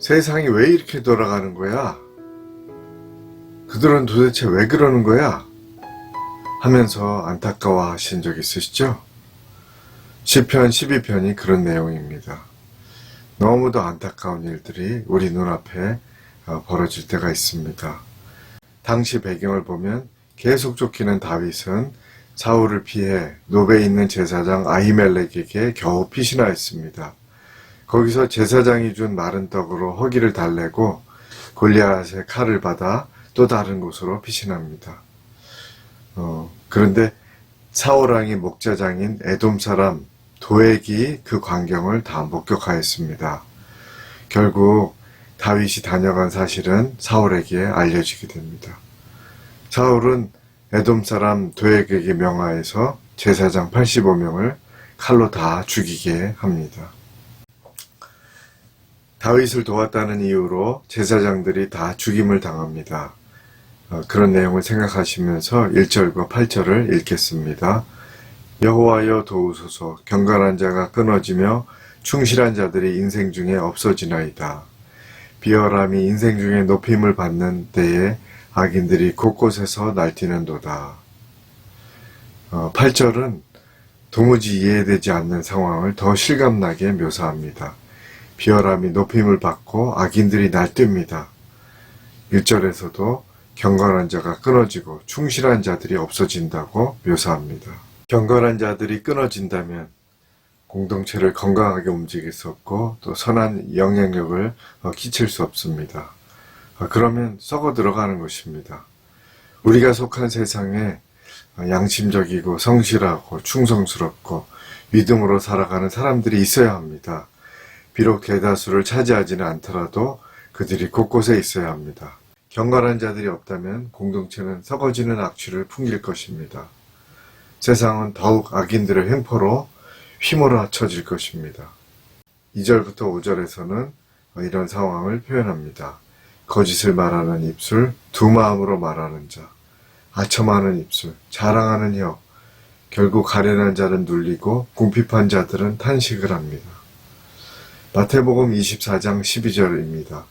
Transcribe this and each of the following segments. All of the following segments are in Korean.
세상이 왜 이렇게 돌아가는 거야? 그들은 도대체 왜 그러는 거야? 하면서 안타까워 하신 적 있으시죠? 시편 12편이 그런 내용입니다. 너무도 안타까운 일들이 우리 눈앞에 벌어질 때가 있습니다. 당시 배경을 보면 계속 쫓기는 다윗은 사울을 피해 노베에 있는 제사장 아히멜렉에게 겨우 피신하였습니다. 거기서 제사장이 준 마른 떡으로 허기를 달래고 골리앗의 칼을 받아 또 다른 곳으로 피신합니다. 그런데 사울왕의 목자장인 에돔 사람 도액이 그 광경을 다 목격하였습니다. 결국 다윗이 다녀간 사실은 사울에게 알려지게 됩니다. 사울은 에돔 사람 도액에게 명하여서 제사장 85명을 칼로 다 죽이게 합니다. 다윗을 도왔다는 이유로 제사장들이 다 죽임을 당합니다. 그런 내용을 생각하시면서 1절과 8절을 읽겠습니다. 여호와여 도우소서, 경건한 자가 끊어지며 충실한 자들이 인생 중에 없어지나이다. 비열함이 인생 중에 높임을 받는 때에 악인들이 곳곳에서 날뛰는도다. 8절은 도무지 이해되지 않는 상황을 더 실감나게 묘사합니다. 비열함이 높임을 받고 악인들이 날뜁니다. 1절에서도 경건한 자가 끊어지고 충실한 자들이 없어진다고 묘사합니다. 경건한 자들이 끊어진다면 공동체를 건강하게 움직일 수 없고 또 선한 영향력을 끼칠 수 없습니다. 그러면 썩어 들어가는 것입니다. 우리가 속한 세상에 양심적이고 성실하고 충성스럽고 믿음으로 살아가는 사람들이 있어야 합니다. 비록 대다수를 차지하지는 않더라도 그들이 곳곳에 있어야 합니다. 경건한 자들이 없다면 공동체는 썩어지는 악취를 풍길 것입니다. 세상은 더욱 악인들의 횡포로 휘몰아쳐질 것입니다. 2절부터 5절에서는 이런 상황을 표현합니다. 거짓을 말하는 입술, 두 마음으로 말하는 자, 아첨하는 입술, 자랑하는 혀, 결국 가련한 자는 눌리고 궁핍한 자들은 탄식을 합니다. 마태복음 24장 12절입니다.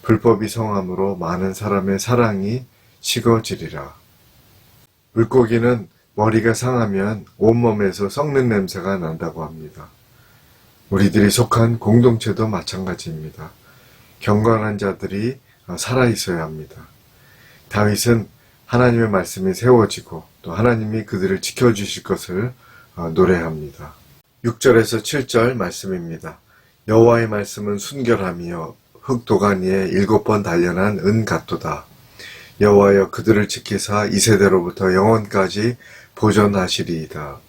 불법이 성함으로 많은 사람의 사랑이 식어지리라. 물고기는 머리가 상하면 온몸에서 썩는 냄새가 난다고 합니다. 우리들이 속한 공동체도 마찬가지입니다. 경건한 자들이 살아있어야 합니다. 다윗은 하나님의 말씀이 세워지고 또 하나님이 그들을 지켜주실 것을 노래합니다. 6절에서 7절 말씀입니다. 여호와의 말씀은 순결하며 흙도간 위에 7번 단련한 은 같도다. 여호와여 그들을 지키사 이세대로부터 영원까지 보존하시리이다.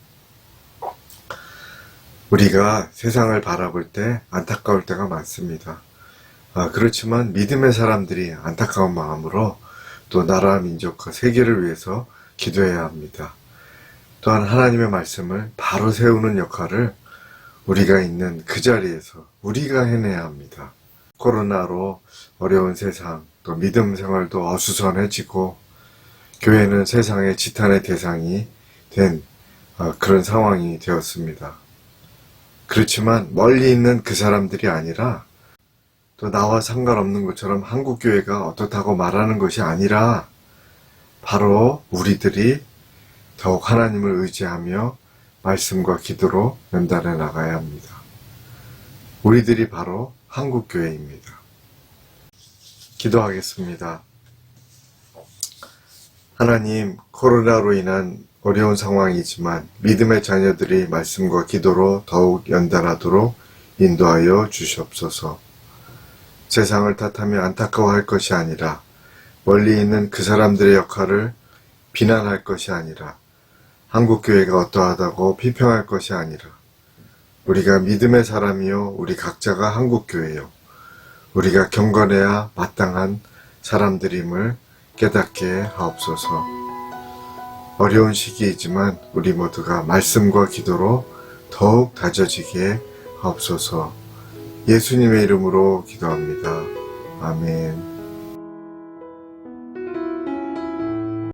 우리가 세상을 바라볼 때 안타까울 때가 많습니다. 그렇지만 믿음의 사람들이 안타까운 마음으로 또 나라 민족과 세계를 위해서 기도해야 합니다. 또한 하나님의 말씀을 바로 세우는 역할을 우리가 있는 그 자리에서 우리가 해내야 합니다. 코로나로 어려운 세상, 또 믿음 생활도 어수선해지고 교회는 세상의 지탄의 대상이 된 그런 상황이 되었습니다. 그렇지만 멀리 있는 그 사람들이 아니라 또 나와 상관없는 것처럼 한국교회가 어떻다고 말하는 것이 아니라 바로 우리들이 더욱 하나님을 의지하며 말씀과 기도로 연단해 나가야 합니다. 우리들이 바로 한국교회입니다. 기도하겠습니다. 하나님, 코로나로 인한 어려운 상황이지만 믿음의 자녀들이 말씀과 기도로 더욱 연단하도록 인도하여 주시옵소서. 세상을 탓하며 안타까워할 것이 아니라 멀리 있는 그 사람들의 역할을 비난할 것이 아니라 한국교회가 어떠하다고批평할 것이 아니라 우리가 믿음의 사람이요 우리 각자가 한국교회요 우리가 경건해야 마땅한 사람들임을 깨닫게 하옵소서. 어려운 시기이지만 우리 모두가 말씀과 기도로 더욱 다져지게 하옵소서. 예수님의 이름으로 기도합니다. 아멘.